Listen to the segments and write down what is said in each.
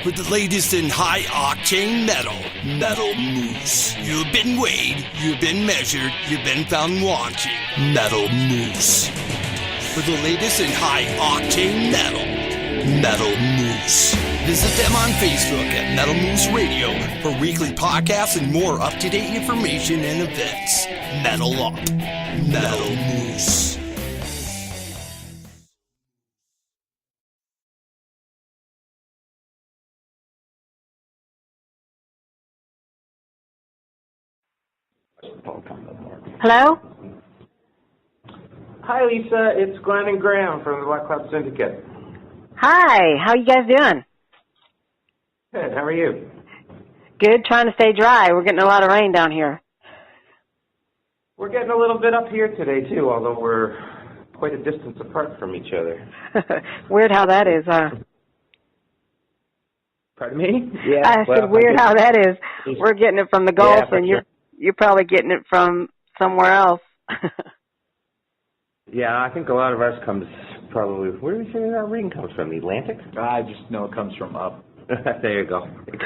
with the latest in high-octane metal. Metal Moose. You've been weighed, you've been measured, you've been found wanting. Metal Moose. For the latest in high-octane metal. Metal Moose. Visit them on Facebook at Metal Moose Radio for weekly podcasts and more up-to-date information and events. Metal Up. Metal Moose. Hello? Hi, Lisa. It's Glenn and Graham from the Blackcloud Syndicate. Hi. How you guys doing? Good. How are you? Good. Trying to stay dry. We're getting a lot of rain down here. We're getting a little bit up here today, too, although we're quite a distance apart from each other. Weird how that is, huh? Pardon me? Yeah. I said weird how that is. We're getting it from the Gulf, and you're probably getting it from somewhere else. Yeah, I think a lot of ours comes probably, where do we say our rain comes from? The Atlantic? I just know it comes from up. There you go. It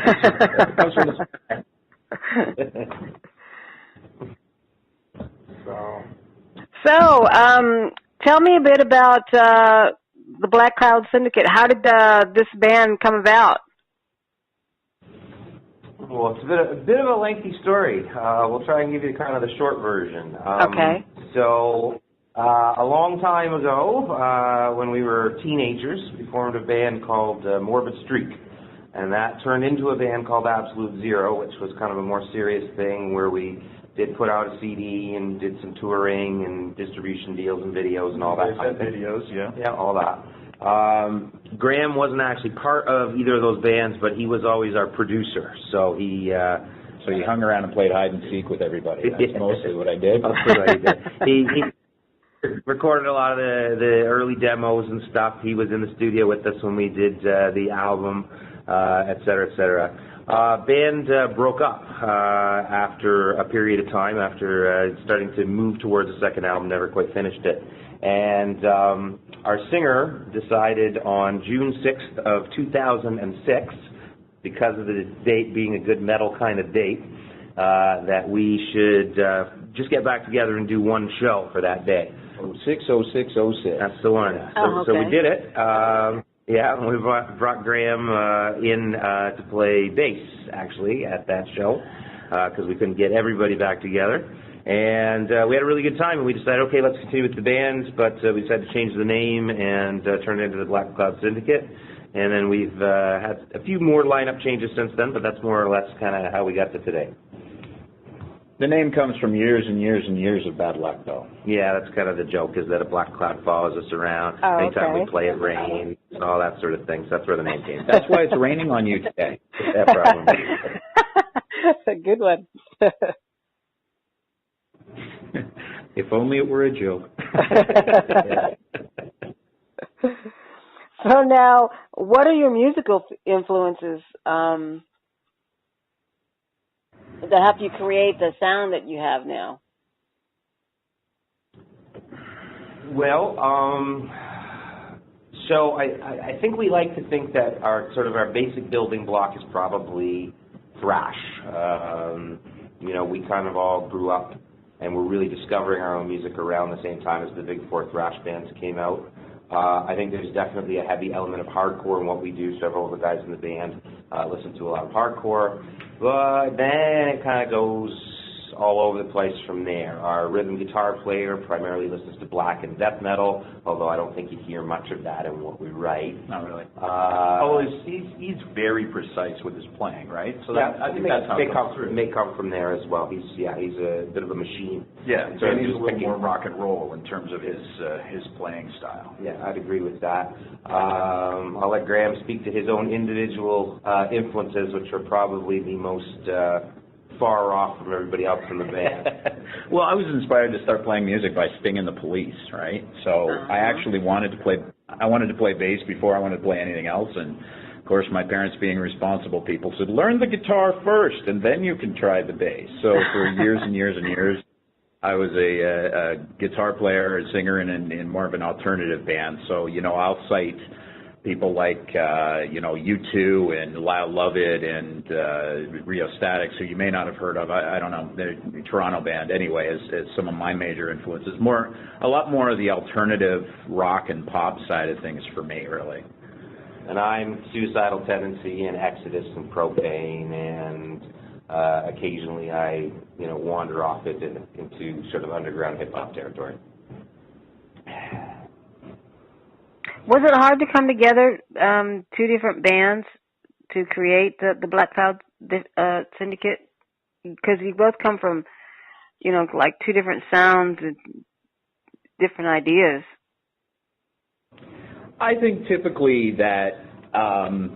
comes from the So, tell me a bit about the Blackcloud Syndicate. How did this band come about? Well, it's a bit of a lengthy story. We'll try and give you kind of the short version. Okay. So, a long time ago, when we were teenagers, we formed a band called Morbid Streak. And that turned into a band called Absolute Zero, which was kind of a more serious thing where we did put out a CD and did some touring and distribution deals and videos and all that. Videos, yeah. Yeah, all that. Graham wasn't actually part of either of those bands, but he was always our producer. So he hung around and played hide and seek with everybody. That's mostly what I did. Mostly what he did. He recorded a lot of the early demos and stuff. He was in the studio with us when we did the album, et cetera, et cetera. Band broke up after a period of time, after starting to move towards the second album, never quite finished it. And our singer decided on June 6th of 2006, because of the date being a good metal kind of date, that we should just get back together and do one show for that day. 060606. That's the one. So we did it. Yeah, we brought Graham in to play bass, actually, at that show, because we couldn't get everybody back together. And we had a really good time, and we decided, okay, let's continue with the band, but we decided to change the name and turn it into the Blackcloud Syndicate. And then we've had a few more lineup changes since then, but that's more or less kind of how we got to today. The name comes from years and years and years of bad luck, though. Yeah, that's kind of the joke, is that a black cloud follows us around. Anytime we play, it rains, all that sort of thing. So that's where the name came from. That's why it's raining on you today. That problem. That's a good one. If only it were a joke. So now, what are your musical influences that help you create the sound that you have now? Well, so I think we like to think that our basic building block is probably thrash. We kind of all grew up and we're really discovering our own music around the same time as the big four thrash bands came out. I think there's definitely a heavy element of hardcore in what we do. Several of the guys in the band listen to a lot of hardcore, but then it kind of goes all over the place from there. Our rhythm guitar player primarily listens to black and death metal, although I don't think you hear much of that in what we write. Not really. He's very precise with his playing, right? So yeah, I think that's how it comes through. It may come from there as well. He's a bit of a machine. Yeah, so he's a little more rock and roll in terms of his playing style. Yeah, I'd agree with that. I'll let Graham speak to his own individual influences, which are probably the most far off from everybody else in the band. Well, I was inspired to start playing music by Sting and the Police, right? So I actually wanted to play bass before I wanted to play anything else, and of course my parents, being responsible people, said, learn the guitar first and then you can try the bass. So for years and years and years I was a guitar player, a singer in more of an alternative band. So, I'll cite people like, U2 and Lyle Lovett and Rio Statics, who you may not have heard of. I don't know. They're a Toronto band anyway, as some of my major influences. A lot more of the alternative rock and pop side of things for me, really. And I'm Suicidal Tendency and Exodus and Propane, and occasionally I, wander off into sort of underground hip-hop territory. Was it hard to come together, two different bands, to create the Blackcloud Syndicate? Because you both come from, like two different sounds and different ideas. I think typically that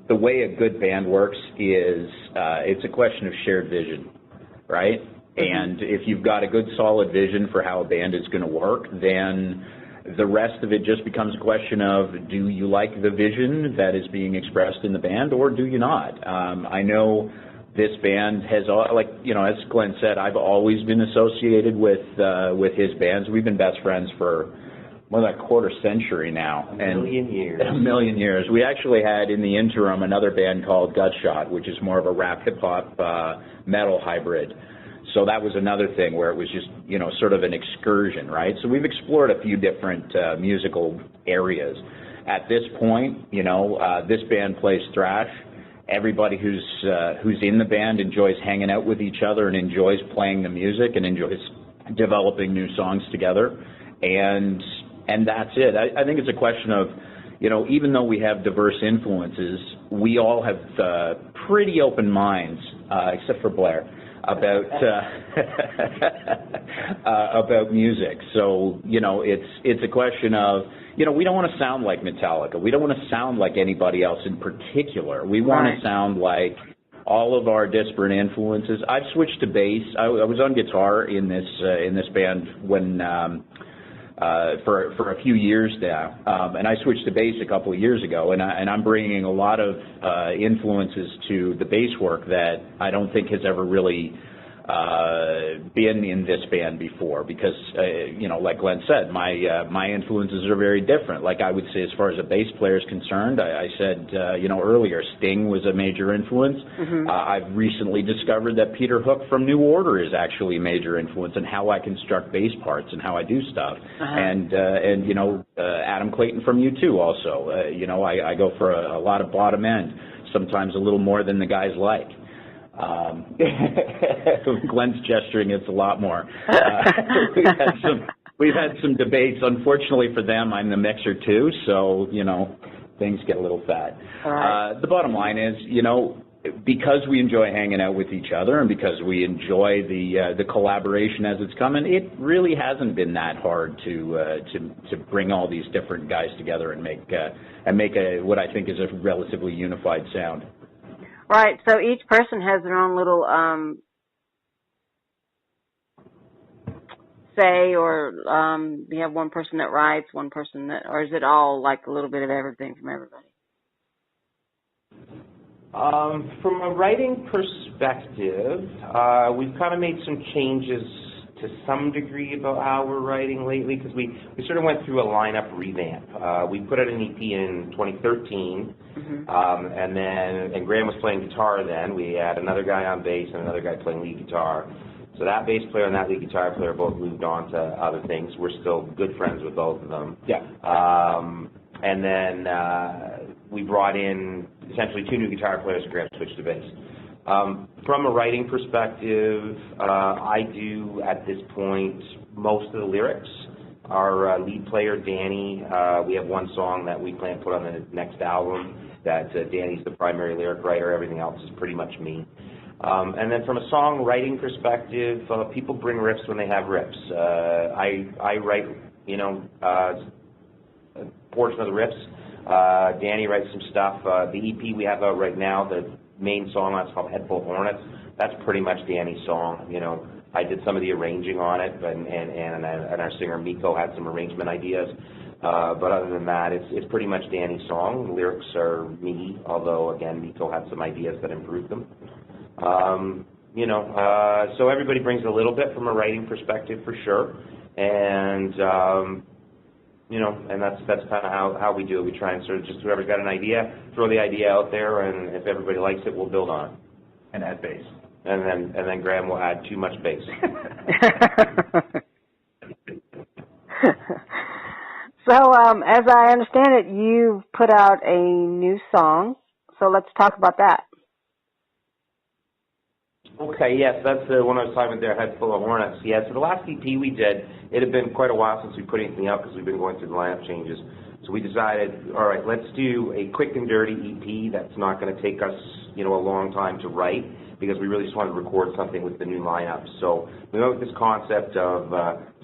the way a good band works is it's a question of shared vision, right? Mm-hmm. And if you've got a good solid vision for how a band is going to work, then the rest of it just becomes a question of, do you like the vision that is being expressed in the band, or do you not? I know this band has, as Glenn said, I've always been associated with his bands. We've been best friends for more than a quarter century now. A million years. A million years. We actually had in the interim another band called Gutshot, which is more of a rap hip-hop metal hybrid. So that was another thing where it was just, sort of an excursion, right? So we've explored a few different musical areas. At this point, this band plays thrash. Everybody who's in the band enjoys hanging out with each other and enjoys playing the music and enjoys developing new songs together. And that's it. I think it's a question of, even though we have diverse influences, we all have pretty open minds, except for Blair, about music. So, it's a question of, we don't want to sound like Metallica. We don't want to sound like anybody else in particular. We want to sound like all of our disparate influences. I've switched to bass. I was on guitar in this band when for a few years now, and I switched to bass a couple of years ago, and I'm bringing a lot of influences to the bass work that I don't think has ever really been in this band before, because like Glenn said, my influences are very different. Like I would say, as far as a bass player is concerned, I said earlier, Sting was a major influence. Mm-hmm. I've recently discovered that Peter Hook from New Order is actually a major influence in how I construct bass parts and how I do stuff. Uh-huh. And Adam Clayton from U2 also. I go for a lot of bottom end, sometimes a little more than the guys like. Glenn's gesturing, it's a lot more. We've had some debates. Unfortunately for them, I'm the mixer too, so, things get a little fat. Right. The bottom line is, because we enjoy hanging out with each other and because we enjoy the collaboration as it's coming, it really hasn't been that hard to bring all these different guys together and make what I think is a relatively unified sound. Right, so each person has their own little say, or you have one person that writes, one person that, or is it all like a little bit of everything from everybody? From a writing perspective, we've kind of made some changes to some degree about how we're writing lately, because we sort of went through a lineup revamp. We put out an EP in 2013, mm-hmm. And Graham was playing guitar then. We had another guy on bass and another guy playing lead guitar. So that bass player and that lead guitar player both moved on to other things. We're still good friends with both of them. Yeah. And then we brought in essentially two new guitar players, and Graham switched to bass. From a writing perspective, I do, at this point, most of the lyrics. Our lead player, Danny, we have one song that we plan to put on the next album that Danny's the primary lyric writer. Everything else is pretty much me. And then from a songwriting perspective, people bring riffs when they have riffs. I write, a portion of the riffs. Danny writes some stuff. The EP we have out right now, the main song, that's called Head Full of Hornets. That's pretty much Danny's song. I did some of the arranging on it, and our singer Miko had some arrangement ideas. But other than that, it's pretty much Danny's song. The lyrics are me, although again Miko had some ideas that improved them. So everybody brings a little bit from a writing perspective for sure, and and that's kind of how we do it. We try and sort of just whoever's got an idea, throw the idea out there, and if everybody likes it, we'll build on it. And add bass. And then Graham will add too much bass. So, as I understand it, you put out a new song. So let's talk about that. Okay, yes, that's the one I was talking about there, Head Full of Hornets. Yeah, so the last EP we did, it had been quite a while since we put anything out because we've been going through the lineup changes. So we decided, all right, let's do a quick and dirty EP that's not going to take us, a long time to write because we really just wanted to record something with the new lineup. So we went with this concept of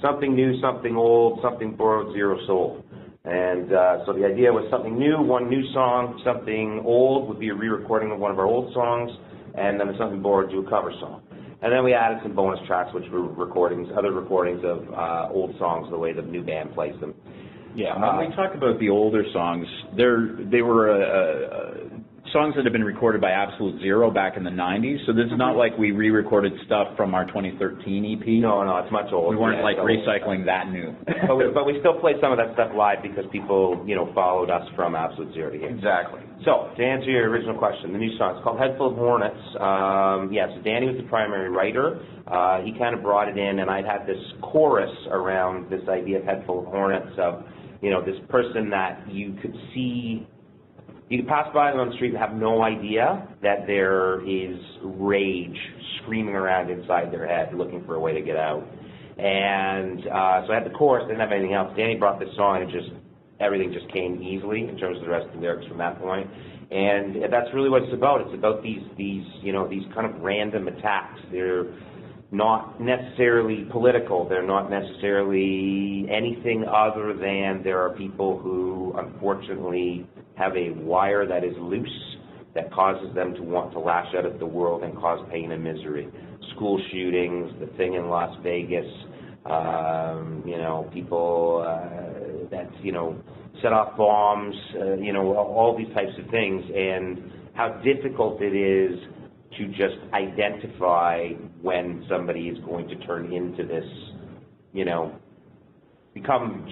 something new, something old, something borrowed, zero sold. And so the idea was something new, one new song, something old would be a re-recording of one of our old songs, and then something borrowed, do a cover song. And then we added some bonus tracks, which were other recordings of old songs, the way the new band plays them. Yeah, when we talk about the older songs, they were songs that have been recorded by Absolute Zero back in the 90s, so this is not like we re-recorded stuff from our 2013 EP. No, it's much older. We weren't recycling that new. but we still played some of that stuff live because people, followed us from Absolute Zero to here. Exactly. So, to answer your original question, the new song, it's called Head Full of Hornets. So Danny was the primary writer. He kind of brought it in, and I'd had this chorus around this idea of Head Full of Hornets of, this person that you could see. You can pass by them on the street and have no idea that there is rage screaming around inside their head looking for a way to get out. And so I had the chorus, didn't have anything else. Danny brought this song and everything just came easily in terms of the rest of the lyrics from that point. And that's really what it's about. It's about these kind of random attacks. They're not necessarily political. They're not necessarily anything other than there are people who unfortunately have a wire that is loose that causes them to want to lash out at the world and cause pain and misery. School shootings, the thing in Las Vegas, people that, set off bombs, all these types of things, and how difficult it is to just identify when somebody is going to turn into this,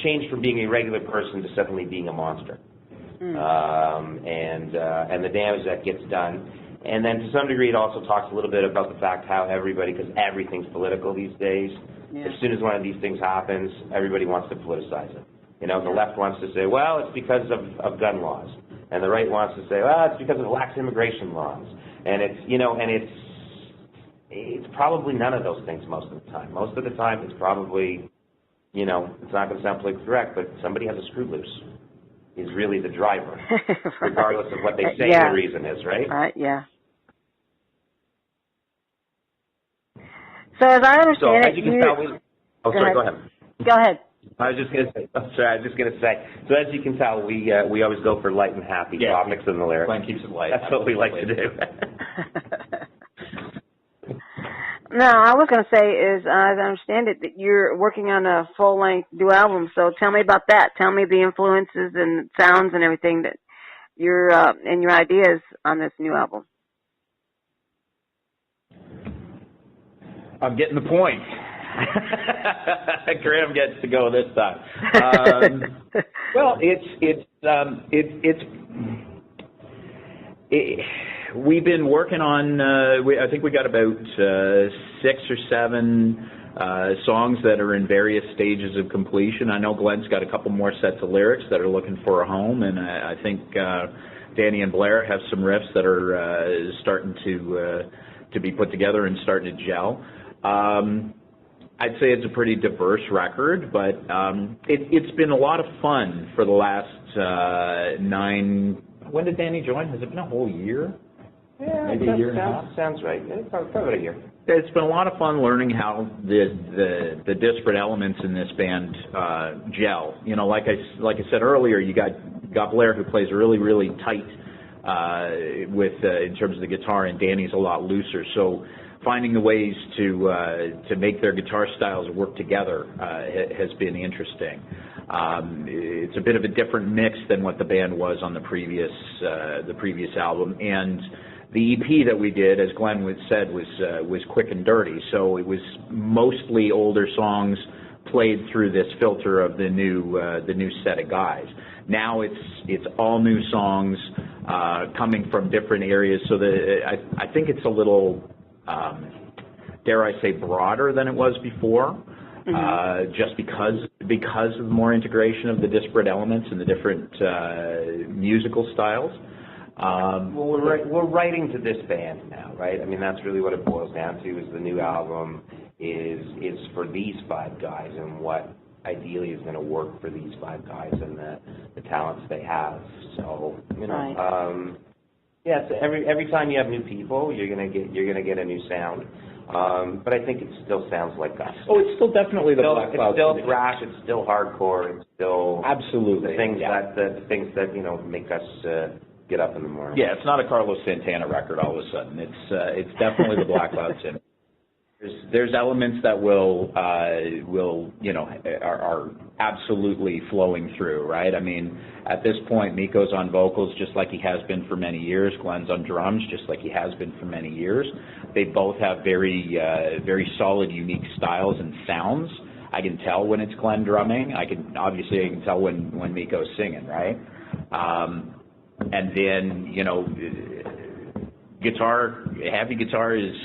change from being a regular person to suddenly being a monster. And the damage that gets done. And then to some degree it also talks a little bit about the fact how everybody, because everything's political these days, as soon as one of these things happens, everybody wants to politicize it. The left wants to say, well, it's because of gun laws. And the right wants to say, well, it's because of lax immigration laws. And it's probably none of those things most of the time. Most of the time it's probably, it's not going to sound politically correct, but somebody has a screw loose is really the driver, regardless of what they say the reason is, right? Right, yeah. So as I understand as you can tell, go ahead. Go ahead. I was just going to say, so as you can tell, we always go for light and happy topics in the lyrics. Glenn keeps it light. That's what we like to do. No, I was going to say is, as I understand it, that you're working on a full-length new album. So tell me about that. Tell me the influences and sounds and everything that you're and your ideas on this new album. I'm getting the point. Graham gets to go this time. Well, we've been working on, I think we got about 6 or 7 songs that are in various stages of completion. I know Glenn's got a couple more sets of lyrics that are looking for a home, and I think Danny and Blair have some riffs that are starting to be put together and starting to gel. I'd say it's a pretty diverse record, but it's been a lot of fun for the last 9. When did Danny join? Has it been a whole year? Yeah, maybe a year and a half. Sounds right. It's probably a year. It's been a lot of fun learning how the disparate elements in this band gel. Like I said earlier, you got Blair, who plays really, really tight in terms of the guitar, and Danny's a lot looser. So finding the ways to make their guitar styles work together has been interesting. It's a bit of a different mix than what the band was on the previous album, and the EP that we did, as Glenn said, was quick and dirty. So it was mostly older songs played through this filter of the new set of guys. Now it's all new songs coming from different areas, so I think it's a little, dare I say, broader than it was before. Just because of more integration of the disparate elements and the different musical styles. Well, we're writing to this band now, right? I mean, that's really what it boils down to. Is the new album is for these 5 guys and what ideally is going to work for these 5 guys and the talents they have. So yeah. So every time you have new people, you're gonna get a new sound. But I think it still sounds like us. Oh, it's still definitely the Blackcloud. It's still thrash. It's still hardcore. It's still absolutely the things that make us get up in the morning. Yeah, it's not a Carlos Santana record all of a sudden. It's definitely the Blackcloud Syndicate. There's elements that will are absolutely flowing through, right? I mean, at this point, Miko's on vocals just like he has been for many years. Glenn's on drums just like he has been for many years. They both have very solid, unique styles and sounds. I can tell when it's Glenn drumming. I can tell when Miko's singing, right? And then heavy guitar is,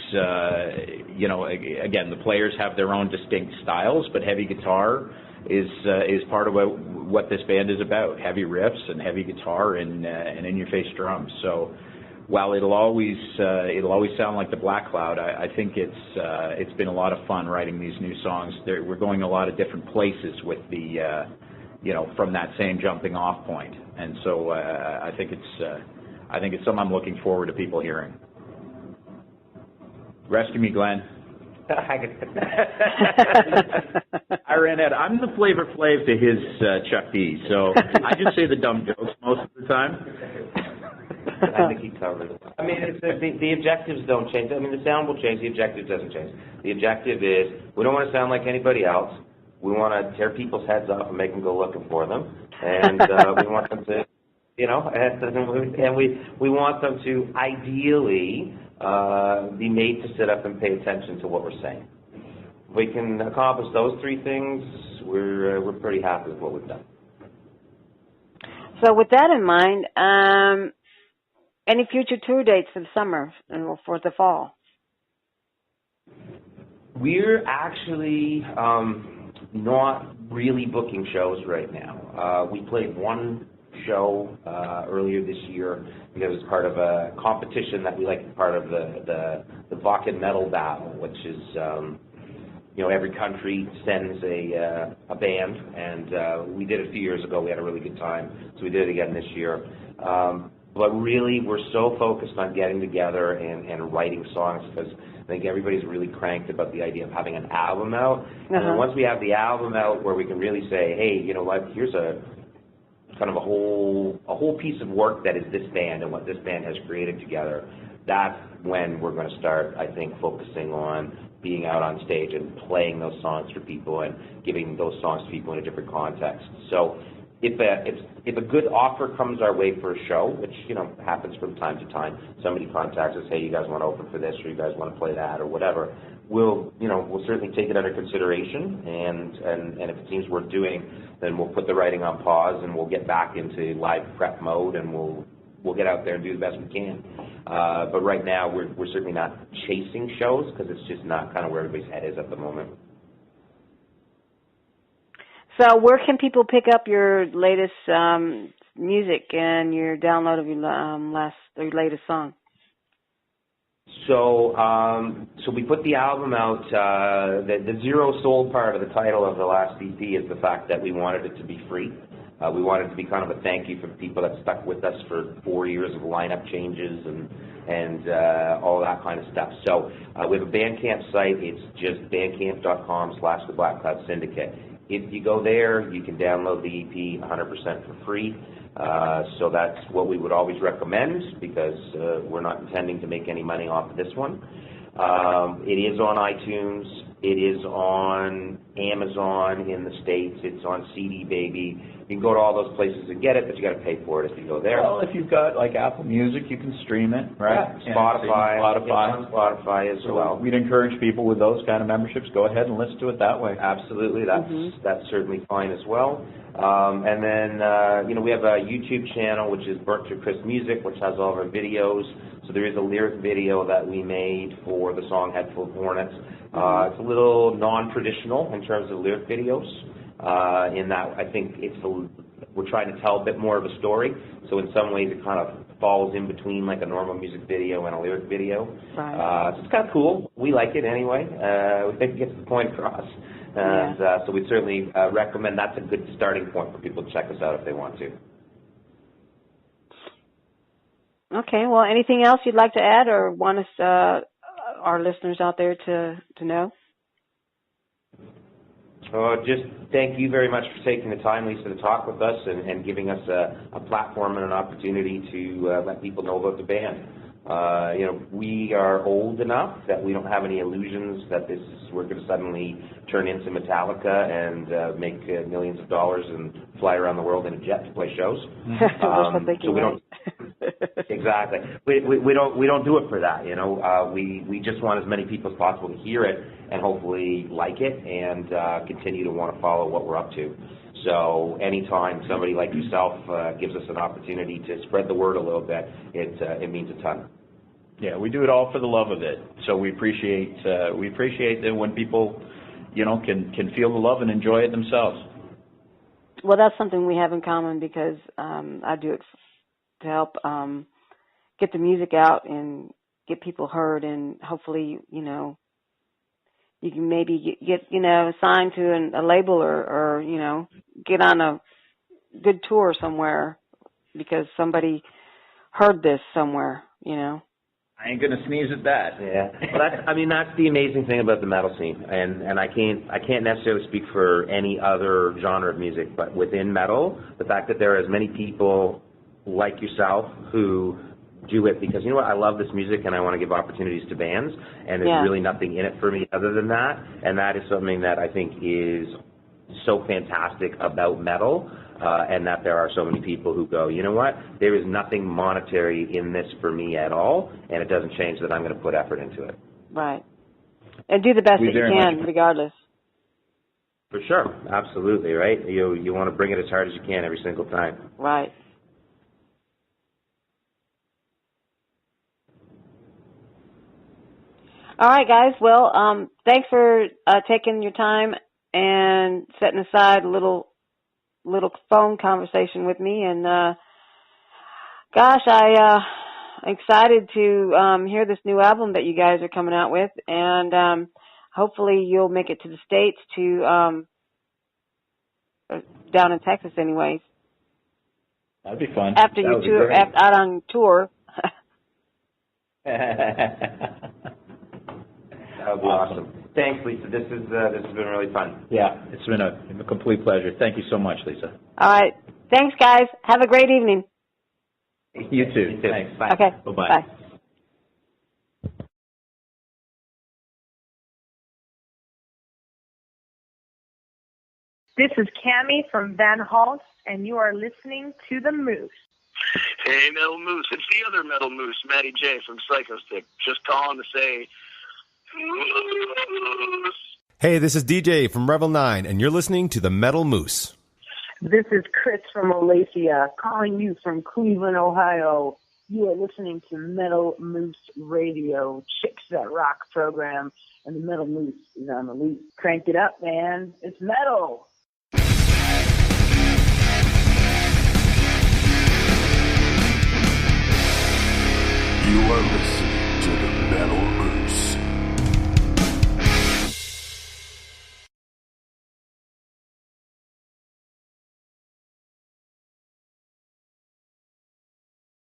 again, the players have their own distinct styles, but heavy guitar is part of what this band is about. Heavy riffs and heavy guitar and in-your-face drums. So while it'll always sound like the Blackcloud, I think it's been a lot of fun writing these new songs. We're going a lot of different places with the from that same jumping off point, and so I think it's something I'm looking forward to people hearing. Rescue me, Glenn. I ran out. I'm the Flavor Flav to his Chuck D, so I just say the dumb jokes most of the time. I think he covered it. I mean, the objectives don't change. I mean, the sound will change. The objective doesn't change. The objective is we don't want to sound like anybody else. We want to tear people's heads off and make them go looking for them, and we want them to, and we want them to ideally be made to sit up and pay attention to what we're saying. If we can accomplish those 3 things, we're pretty happy with what we've done. So with that in mind, any future tour dates for the summer and for the fall? We're actually not really booking shows right now. We played one show earlier this year because it was part of a competition that we like, part of the Vakken Metal Battle, which is every country sends a band, and we did it a few years ago. We had a really good time, so we did it again this year. But really, we're so focused on getting together and writing songs because I think everybody's really cranked about the idea of having an album out. And once we have the album out where we can really say, hey, you know what, here's a kind of a whole piece of work that is this band and what this band has created together, that's when we're going to start, I think, focusing on being out on stage and playing those songs for people and giving those songs to people in a different context. So if a good offer comes our way for a show, which happens from time to time, somebody contacts us, hey, you guys want to open for this, or you guys want to play that, or whatever, we'll certainly take it under consideration, and if it seems worth doing, then we'll put the writing on pause and we'll get back into live prep mode, and we'll get out there and do the best we can. But right now, we're certainly not chasing shows because it's just not kind of where everybody's head is at the moment. So where can people pick up your latest music and your download of your latest song? So we put the album out. The zero sold part of the title of the last EP is the fact that we wanted it to be free. We wanted it to be kind of a thank you for the people that stuck with us for 4 years of lineup changes and all that kind of stuff. So we have a Bandcamp site. It's just bandcamp.com/The Blackcloud Syndicate. If you go there, you can download the EP 100% for free. So that's what we would always recommend because we're not intending to make any money off of this one. It is on iTunes. It is on Amazon in the States. It's on CD Baby. You can go to all those places and get it, but you got to pay for it if you go there. Well, if you've got like Apple Music, you can stream it, right? Yeah. Spotify. It's on Spotify as well. We'd encourage people with those kind of memberships, go ahead and listen to it that way. Absolutely, that's certainly fine as well. And then we have a YouTube channel which is Burnt to Crisp Music, which has all of our videos. So there is a lyric video that we made for the song Head Full of Hornets. It's a little non-traditional in terms of lyric videos. In that I think we're trying to tell a bit more of a story. So in some ways it kind of falls in between like a normal music video and a lyric video. Right. So it's kind of cool. We like it anyway. We think it gets the point across. And so we'd certainly recommend that's a good starting point for people to check us out if they want to. Okay. Well, anything else you'd like to add or want us, our listeners out there to know? Just thank you very much for taking the time, Lisa, to talk with us and giving us a platform and an opportunity to let people know about the band. We are old enough that we don't have any illusions that we're going to suddenly turn into Metallica and make millions of dollars and fly around the world in a jet to play shows. So we don't exactly. We don't do it for that. We just want as many people as possible to hear it and hopefully like it and continue to want to follow what we're up to. So anytime somebody like yourself gives us an opportunity to spread the word a little bit, it means a ton. Yeah, we do it all for the love of it. So we appreciate that when people, can feel the love and enjoy it themselves. Well, that's something we have in common because I do it to help get the music out and get people heard, and hopefully, you can maybe get signed to a label or get on a good tour somewhere because somebody heard this somewhere, I ain't gonna sneeze at that. Yeah, well, that's the amazing thing about the metal scene, and I can't necessarily speak for any other genre of music, but within metal, the fact that there are as many people like yourself who do it because I love this music and I want to give opportunities to bands, and there's really nothing in it for me other than that, and that is something that I think is so fantastic about metal. And that there are so many people who go, there is nothing monetary in this for me at all, and it doesn't change that I'm going to put effort into it. Right. And do the best that you can, regardless. For sure. Absolutely, right? You want to bring it as hard as you can every single time. Right. All right, guys. Well, thanks for taking your time and setting aside a little phone conversation with me, and gosh, I'm excited to hear this new album that you guys are coming out with, and hopefully you'll make it to the States down in Texas anyways. That'd be fun. After you tour, out on tour. That would be awesome. Thanks, Lisa. This has been really fun. Yeah, it's been a complete pleasure. Thank you so much, Lisa. All right. Thanks, guys. Have a great evening. You too. Thanks. Bye. Okay. Bye-bye. Bye. This is Cammie from Van Hals, and you are listening to The Moose. Hey, Metal Moose. It's the other Metal Moose, Matty J from Psychostick. Just calling to say, Moose. Hey, this is DJ from Revel 9, and you're listening to the Metal Moose. This is Chris from Olathe, calling you from Cleveland, Ohio. You are listening to Metal Moose Radio, Chicks That Rock program, and the Metal Moose is on the loop. Crank it up, man. It's metal. You are listening to the Metal Moose.